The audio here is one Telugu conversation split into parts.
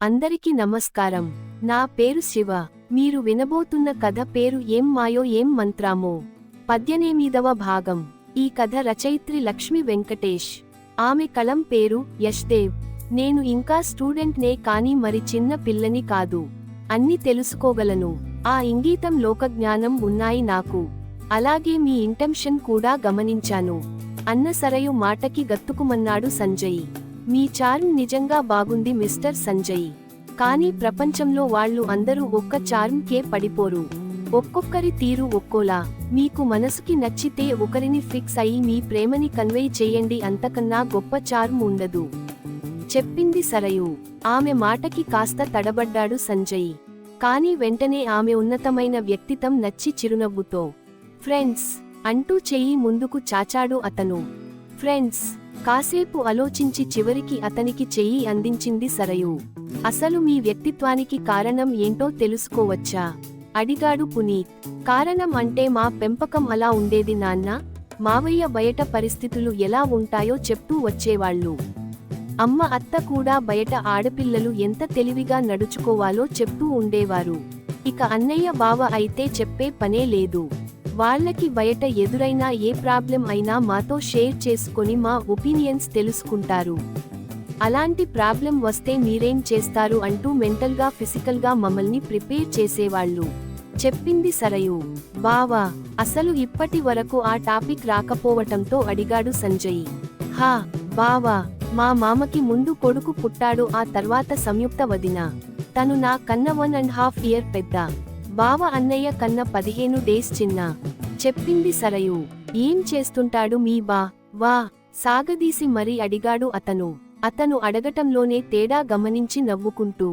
అందరికీ నమస్కారం. నా పేరు శివ. మీరు వినబోతున్న కథ పేరు ఏం మాయో ఏం మంత్రామో. 18వ భాగం. ఈ కథ రచయిత్రి లక్ష్మి వెంకటేష్. ఆమె కలం పేరు యశ్దేవ్. నేను ఇంకా స్టూడెంట్నే కానీ మరి చిన్న పిల్లని కాదు. అన్ని తెలుసుకోగలను. ఆ ఇంగీతం లోకజ్ఞానం ఉన్నాయి నాకు. అలాగే మీ ఇంటెన్షన్ కూడా గమనించాను అన్న సరయు మాటకి గత్తుకుమన్నాడు సంజయ్. మీ చార్మ్ నిజంగా బాగుంది మిస్టర్ సంజయ్. కానీ ప్రపంచంలో వాళ్ళు అందరూ ఒక్క చార్మ్ కే పడిపోరు. ఒక్కొక్కరి తీరు ఒక్కోలా. మీకు మనసుకి నచ్చితే ఒకరిని ఫిక్స్ అయి మీ ప్రేమని కన్వే చేయండి, అంతకన్నా గొప్ప చార్మ్ ఉండదు చెప్పింది సరయు. ఆమె మాటకి కాస్త తడబడ్డాడు సంజయ్. కానీ వెంటనే ఆమె ఉన్నతమైన వ్యక్తిత్వం నచ్చి చిరునవ్వుతో ఫ్రెండ్స్ అంటూ చెయ్యి ముందుకు చాచాడు అతను. ఫ్రెండ్స్. కాసేపు ఆలోచించి చివరికి అతనికి చెయ్యి అందించింది సరయు. అసలు మీ వ్యక్తిత్వానికి కారణం ఏంటో తెలుసుకోవచ్చా అడిగాడు పునీత్. కారణం అంటే మా పెంపకం అలా ఉండేది నాన్న. మావయ్య బయట పరిస్థితులు ఎలా ఉంటాయో చెప్తూ వచ్చేవాళ్ళు. అమ్మ అత్త కూడా బయట ఆడపిల్లలు ఎంత తెలివిగా నడుచుకోవాలో చెప్తూ ఉండేవారు. ఇక అన్నయ్య బావ అయితే చెప్పే పనే లేదు. వాళ్ళకి బయట ఎదురైనా ఏ ప్రాబ్లం అయినా మాతో షేర్ చేసుకొని మా ఒపీనియన్స్ తెలుసుకుంటారు. అలాంటి ప్రాబ్లం వస్తే మీరేం చేస్తారు అంటూ మెంటల్గా ఫిజికల్గా మమ్మల్ని ప్రిపేర్ చేసేవాళ్ళు చెప్పింది సరయు. బావా. అసలు ఇప్పటి వరకు ఆ టాపిక్ రాకపోవటంతో అడిగాడు సంజయ్. హా బావా. మా మామకి ముందు కొడుకు పుట్టాడు, ఆ తర్వాత సంయుక్త వదిన. తను నా కన్న 1.5 ఇయర్ పెద్ద. బావ అన్నయ్య కన్న 15 డేస్ చిన్న చెప్పింది సరయు. ఏం చేస్తుంటాడు మీ వా సాగదీసి మరీ అడిగాడు అతను. అతను అడగటంలోనే తేడా గమనించి నవ్వుకుంటూ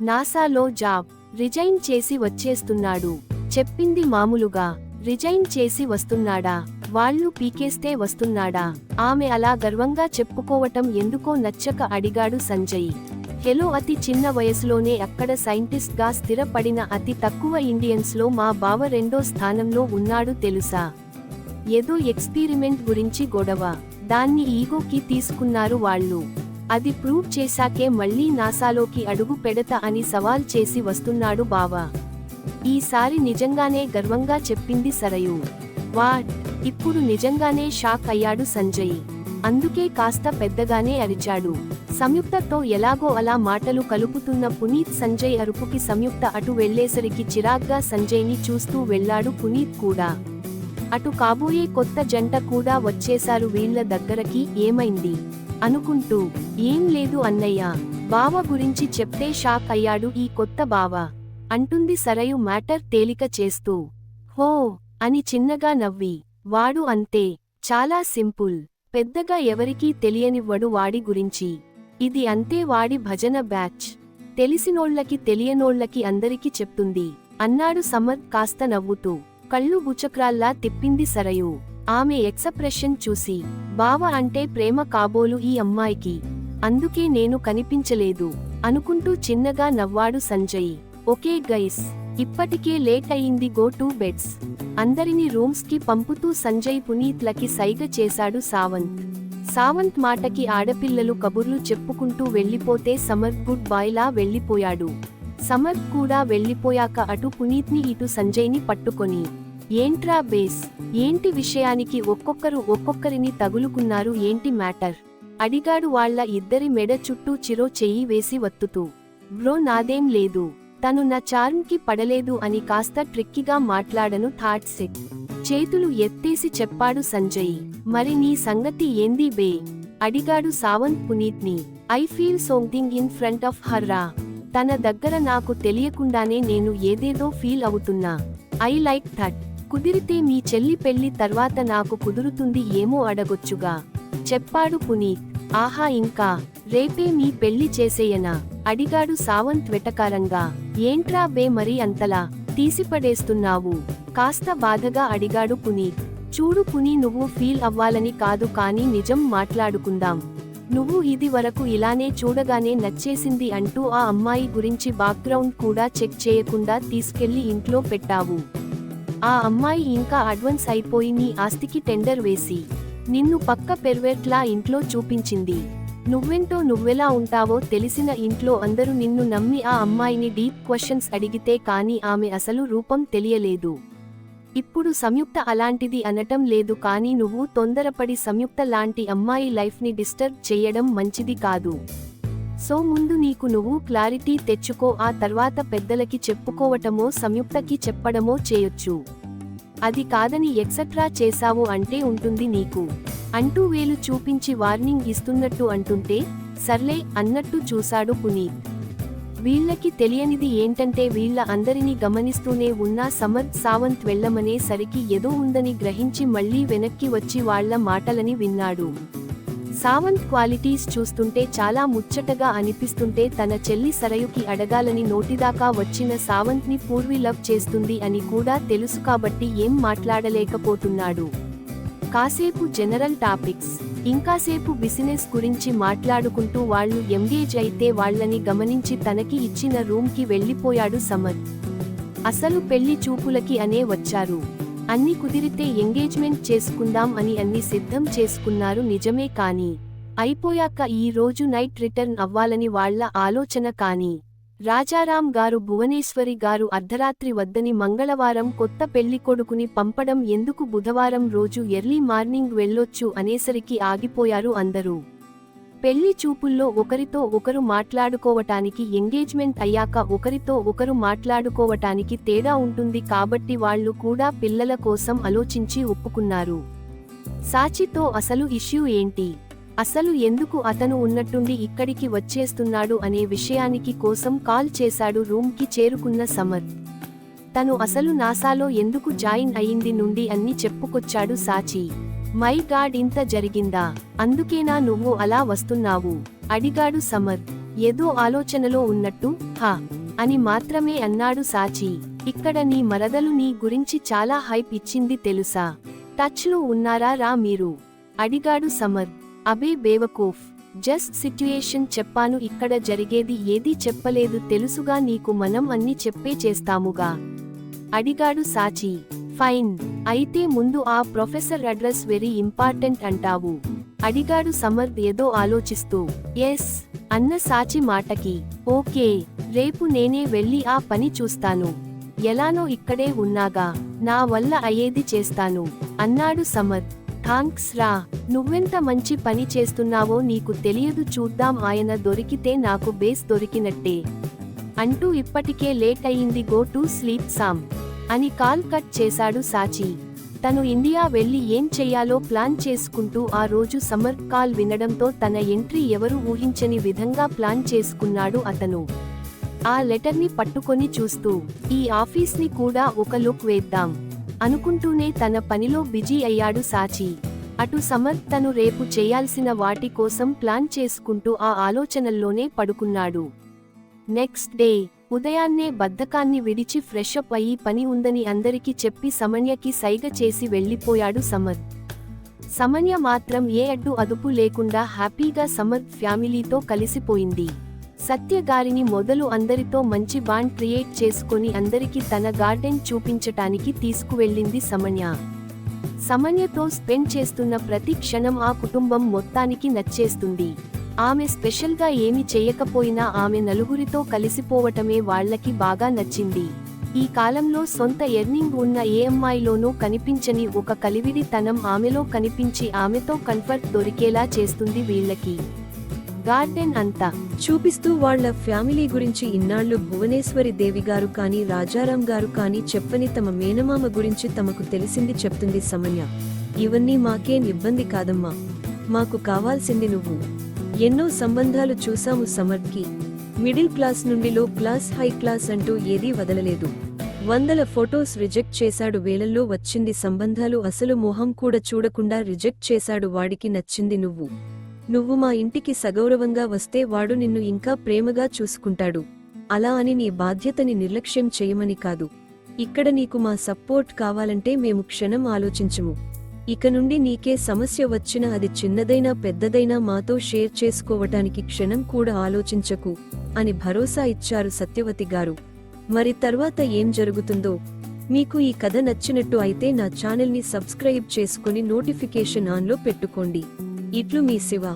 నాసాలో జాబ్ రిజైన్ చేసి వచ్చేస్తున్నాడు చెప్పింది మామూలుగా. రిజైన్ చేసి వస్తున్నాడా? వాళ్ళు పీకేస్తే వస్తున్నాడా? ఆమె అలా గర్వంగా చెప్పుకోవటం ఎందుకో నచ్చక అడిగాడు సంజయ్. హెలో. అతి చిన్న వయసులోనే అక్కడ సైంటిస్ట్ గా స్థిరపడిన అతి తక్కువ ఇండియన్స్ లో మా బావ 2వ స్థానంలో ఉన్నాడు తెలుసా? ఏదో ఎక్స్పీరిమెంట్ గురించి గొడవ. దాన్ని ఈగోకి తీసుకున్నారు వాళ్ళు. అది ప్రూవ్ చేశాకే మళ్ళీ నాసాలోకి అడుగు పెడతా అని సవాల్ చేసి వస్తున్నాడు బావ. ఈసారి నిజంగానే గర్వంగా చెప్పింది సరయు. వాట్? ఇప్పుడు నిజంగానే షాక్ అయ్యాడు సంజయ్. అందుకే కాస్త పెద్దగానే అరిచాడు. సంయుక్తతో ఎలాగో అలా మాటలు కలుపుతున్న పునీత్ సంజయ్ అరుపుకి సంయుక్త అటు వెళ్లేసరికి చిరాగ్గా సంజయ్ని చూస్తూ వెళ్లాడు పునీత్ కూడా. అటు కాబోయే కొత్త జంట కూడా వచ్చేశారు వీళ్ల దగ్గరకి. ఏమైంది అనుకుంటూ. ఏం లేదు అన్నయ్య. బావ గురించి చెప్తే షాక్ అయ్యాడు ఈ కొత్త బావ అంటుంది సరయు మ్యాటర్ తేలిక చేస్తూ. హో అని చిన్నగా నవ్వి. వాడు అంతే. చాలా సింపుల్. పెద్దగా ఎవరికీ తెలియనివ్వడు వాడి గురించి. ఇది అంతే వాడి భజన బ్యాచ్. తెలిసినోళ్లకి తెలియనోళ్లకి అందరికీ చెప్తుంది అన్నాడు సమర్ కాస్త నవ్వుతూ. కళ్ళు బుచక్రాల్లా తిప్పింది సరయు. ఆమె ఎక్సప్రెషన్ చూసి. బావ అంటే ప్రేమ కాబోలు ఈ అమ్మాయికి. అందుకే నేను కనిపించలేదు అనుకుంటూ చిన్నగా నవ్వాడు సంజయ్. Okay guys. ఇప్పటికే లేట్ అయింది, గో టు బెడ్స్. అందరినీ రూమ్స్ కి పంపుతూ సంజయ్ పునీత్లకి సైగ చేశాడు సావంత్. సావంత్ మాటకి ఆడపిల్లలు కబుర్లు చెప్పుకుంటూ వెళ్లిపోతే సమర్ గుడ్ బాయ్ లా వెళ్లిపోయాడు. సమర్ కూడా వెళ్లిపోయాక అటు పునీత్ని ఇటు సంజయ్ని పట్టుకొని ఏంట్రా బేస్, ఏంటి విషయానికి ఒక్కొక్కరు ఒక్కొక్కరిని తగులుకున్నారు, ఏంటి మ్యాటర్ అడిగాడు వాళ్ళ ఇద్దరి మెడ చుట్టూ చిరో చెయ్యి వేసి వత్తుతూ. బ్రో నాదేం లేదు. తను నా చార్మ్ కి పడలేదు అని కాస్త ట్రిక్కిగా మాట్లాడను థాట్ సెట్ చేతులు ఎత్తేసి చెప్పాడు సంజయ్. మరి నీ సంగతి ఏంది బే అడిగాడు సావంత్ పునీత్ని. I feel something in front of her రా. తన దగ్గర నాకు తెలియకుండానే నేను ఏదేదో ఫీల్ అవుతున్నా. I like that. కుదిరితే మీ చెల్లి పెళ్లి తర్వాత నాకు కుదురుతుంది ఏమో అడగొచ్చుగా చెప్పాడు పునీత్. ఆహా, ఇంకా రేపే మీ పెళ్లి చేసేయనా అడిగాడు సావంత్ వెటకారంగా. ఏంట్రా బే మరి అంతలా తీసిపడేస్తున్నావు కాస్త బాధగా అడిగాడు పునీత్. చూడు పునీ, నువ్వు ఫీల్ అవ్వాలని కాదు కానీ నిజం మాట్లాడుకుందాం. నువ్వు ఇది వరకు ఇలానే చూడగానే నచ్చేసింది అంటూ ఆ అమ్మాయి గురించి బ్యాక్గ్రౌండ్ కూడా చెక్ చేయకుండా తీసుకెళ్లి ఇంట్లో పెట్టావు. ఆ అమ్మాయి ఇంకా అడ్వాన్స్ అయిపోయి నీ ఆస్తికి టెండర్ వేసి నిన్ను పక్క పెర్వెర్ట్లా ఇంట్లో చూపించింది. నువ్వెంటో నువ్వెలా ఉంటావో తెలిసిన ఇంట్లో అందరూ నిన్ను నమ్మి ఆ అమ్మాయిని డీప్ క్వశ్చన్స్ అడిగితే కానీ ఆమె అసలు రూపం తెలియలేదు. ఇప్పుడు సంయుక్త అలాంటిది అనటం లేదు, కానీ నువ్వు తొందరపడి సంయుక్త లాంటి అమ్మాయి లైఫ్ని డిస్టర్బ్ చేయడం మంచిది కాదు. సో ముందు నీకు నువ్వు క్లారిటీ తెచ్చుకో, ఆ తర్వాత పెద్దలకి చెప్పుకోవటమో సంయుక్తకి చెప్పడమో చేయొచ్చు. అది కాదని ఎక్సెట్రా చేశావు అంటే ఉంటుంది నీకు అంటూ వేలు చూపించి వార్నింగ్ ఇస్తున్నట్టు అంటుంటే సర్లే అన్నట్టు చూశాడు పునీత్. వీళ్ళకి తెలియనిది ఏంటంటే వీళ్ళ అందరినీ గమనిస్తూనే ఉన్న సమర్థ్ సావంత్ వెళ్ళమనే సరికి ఏదో ఉందని గ్రహించి మళ్లీ వెనక్కి వచ్చి వాళ్ల మాటలని విన్నాడు. సావంత్ క్వాలిటీస్ చూస్తుంటే చాలా ముచ్చటగా అనిపిస్తుంటే తన చెల్లి సరయుకి అడగాలని నోటిదాకా వచ్చిన సావంత్ని పూర్వి లవ్ చేస్తుంది అని కూడా తెలుసు కాబట్టి ఏం మాట్లాడలేకపోతున్నాడు. కాసేపు జనరల్ టాపిక్స్, ఇంకాసేపు బిజినెస్ గురించి మాట్లాడుకుంటూ వాళ్ళు ఎంగేజ్ అయితే వాళ్ళని గమనించి తనకి ఇచ్చిన రూమ్కి వెళ్ళిపోయాడు సమర్థ్. అసలు పెళ్లి చూపులకి అనే వచ్చారు. అన్ని కుదిరితే ఎంగేజ్మెంట్ చేసుకుందాం అని అన్ని సిద్ధం చేసుకున్నారు నిజమే, కానీ అయిపోయాక ఈ రోజు నైట్ రిటర్న్ అవ్వాలని వాళ్ల ఆలోచన. కానీ రాజారాం గారు భువనేశ్వరి గారు అర్ధరాత్రి వద్దని మంగళవారం కొత్త పెళ్లికొడుకుని పంపడం ఎందుకు, బుధవారం రోజు ఎర్లీ మార్నింగ్ వెళ్ళొచ్చు అనేసరికి ఆగిపోయారు అందరూ. పెళ్లి చూపుల్లో ఒకరితో ఒకరు మాట్లాడుకోవటానికి, ఎంగేజ్మెంట్ అయ్యాక ఒకరితో ఒకరు మాట్లాడుకోవటానికి తేడా ఉంటుంది కాబట్టి వాళ్ళు కూడా పిల్లల కోసం ఆలోచించి ఒప్పుకున్నారు. సాచితో అసలు ఇష్యూ ఏంటి, అసలు ఎందుకు అతను ఉన్నట్టుండి ఇక్కడికి వచ్చేస్తున్నాడు అనే విషయానికి కోసం కాల్ చేశాడు. రూమ్కి చేరుకున్న సమర్థ్ తను అసలు నాసాలో ఎందుకు జాయిన్ అయింది నుండి అన్ని చెప్పుకొచ్చాడు సాచి. మై గాడ్, ఇంత జరిగిందా, అందుకేనా నువ్వు అలా వస్తున్నావు అడిగాడు సమర్థ్ ఏదో ఆలోచనలో ఉన్నట్టు. హా అని మాత్రమే అన్నాడు సాచి. ఇక్కడ నీ మరదలు నీ గురించి చాలా హైప్ ఇచ్చింది తెలుసా, టచ్లో ఉన్నారా రా మీరు అడిగాడు సమర్థ్. అబే బేవకూఫ్, జస్ట్ సిట్యుయేషన్ చెప్పాను, ఇక్కడ జరిగేది ఏదీ చెప్పలేదు తెలుసుగా నీకు, మనం అన్ని చెప్పే చేస్తాముగా అడిగాడు సాచి. ఫైన్, అయితే ముందు ఆ ప్రొఫెసర్ అడ్రస్ వెరీ ఇంపార్టెంట్ అంటావు అడిగాడు సమర్థ్ ఏదో ఆలోచిస్తూ. ఎస్ అన్న సాచి మాటకి ఓకే, రేపు నేనే వెళ్ళి ఆ పని చూస్తాను, ఎలానో ఇక్కడే ఉన్నాగా నా వల్ల అయ్యేది చేస్తాను అన్నాడు సమర్థ్. థాంక్స్ రా, నువ్వెంత మంచి పని చేస్తున్నావో నీకు తెలియదు, చూద్దాం, ఆయన దొరికితే నాకు బేస్ దొరికినట్టే అంటూ ఇప్పటికే లేట్ అయింది, గో టు స్లీప్ సామ్ అని కాల్ కట్ చేశాడు సాచి. తను ఇండియా వెళ్లి ఏం చెయ్యాలో ప్లాన్ చేసుకుంటూ ఆ రోజు సమర్థ్ కాల్ వినడంతో తన ఎంట్రీ ఎవరు ఊహించని విధంగా ప్లాన్ చేసుకున్నాడు అతను. ఆ లెటర్ని పట్టుకొని చూస్తూ ఈ ఆఫీస్ని కూడా ఒక లుక్ వేద్దాం అనుకుంటూనే తన పనిలో బిజీ అయ్యాడు సాచి. అటు సమర్థ్ తను రేపు చేయాల్సిన వాటి కోసం ప్లాన్ చేసుకుంటూ ఆ ఆలోచనల్లోనే పడుకున్నాడు. నెక్స్ట్ డే ఉదయాన్నే బద్ధకాన్ని విడిచి ఫ్రెషప్ అయ్యి పని ఉందని అందరికీ చెప్పి సమన్యకి సైగ చేసి వెళ్ళిపోయాడు సమర్థ్. సమన్య మాత్రం ఏ అడ్డు అదుపు లేకుండా హ్యాపీగా సమర్థ్ ఫ్యామిలీతో కలిసిపోయింది. సత్య గారిని మొదలు అందరితో మంచి బాండ్ క్రియేట్ చేసుకొని అందరికీ తన గార్డెన్ చూపించటానికి తీసుకువెళ్ళింది సమన్య. సమన్యతో స్పెండ్ చేస్తున్న ప్రతి క్షణం ఆ కుటుంబం మొత్తానికి నచ్చేస్తుంది. ఆమె స్పెషల్గా ఏమి చేయకపోయినా ఆమె నలుగురితో కలిసిపోవటమే వాళ్లకి బాగా నచ్చింది. ఈ కాలంలో సొంత ఎర్నింగ్ ఉన్న ఏ అమ్మాయిలోనూ కనిపించని ఒక కలివిడి తనం ఆమెలో కనిపించి ఆమెతో కంఫర్ట్ దొరికేలా చేస్తుంది వీళ్ళకి. గార్డెన్ అంతా చూపిస్తూ వాళ్ల ఫ్యామిలీ గురించి ఇన్నాళ్లు భువనేశ్వరి దేవి గారు కానీ రాజారాం గారు కానీ చెప్పని తమ మేనమామ గురించి తమకు తెలిసింది చెప్తుంది సమన్య. ఇవన్నీ మాకేం ఇబ్బంది కాదమ్మా, మాకు కావాల్సింది నువ్వు. ఎన్నో సంబంధాలు చూసాము సమర్థ్కి, మిడిల్ క్లాస్ నుండి లో క్లాస్ హై క్లాస్ అంటూ ఏదీ వదలలేదు. 100 ఫొటోస్ రిజెక్ట్ చేశాడు, వేలల్లో వచ్చింది సంబంధాలు, అసలు మొహం కూడా చూడకుండా రిజెక్ట్ చేశాడు. వాడికి నచ్చింది నువ్వు మా ఇంటికి సగౌరవంగా వస్తే వాడు నిన్ను ఇంకా ప్రేమగా చూసుకుంటాడు. అలా అని నీ బాధ్యతని నిర్లక్ష్యం చేయమని కాదు. ఇక్కడ నీకు మా సపోర్ట్ కావాలంటే మేము క్షణం ఆలోచించము. ఇక నుండి నీకే సమస్య వచ్చినా అది చిన్నదైనా పెద్దదైనా మాతో షేర్ చేసుకోవటానికి క్షణం కూడా ఆలోచించకు అని భరోసా ఇచ్చారు సత్యవతి గారు. మరి తర్వాత ఏం జరుగుతుందో. మీకు ఈ కథ నచ్చినట్టు అయితే నా ఛానల్ని సబ్స్క్రైబ్ చేసుకుని నోటిఫికేషన్ ఆన్లో పెట్టుకోండి. ఇట్లు మీ శివ.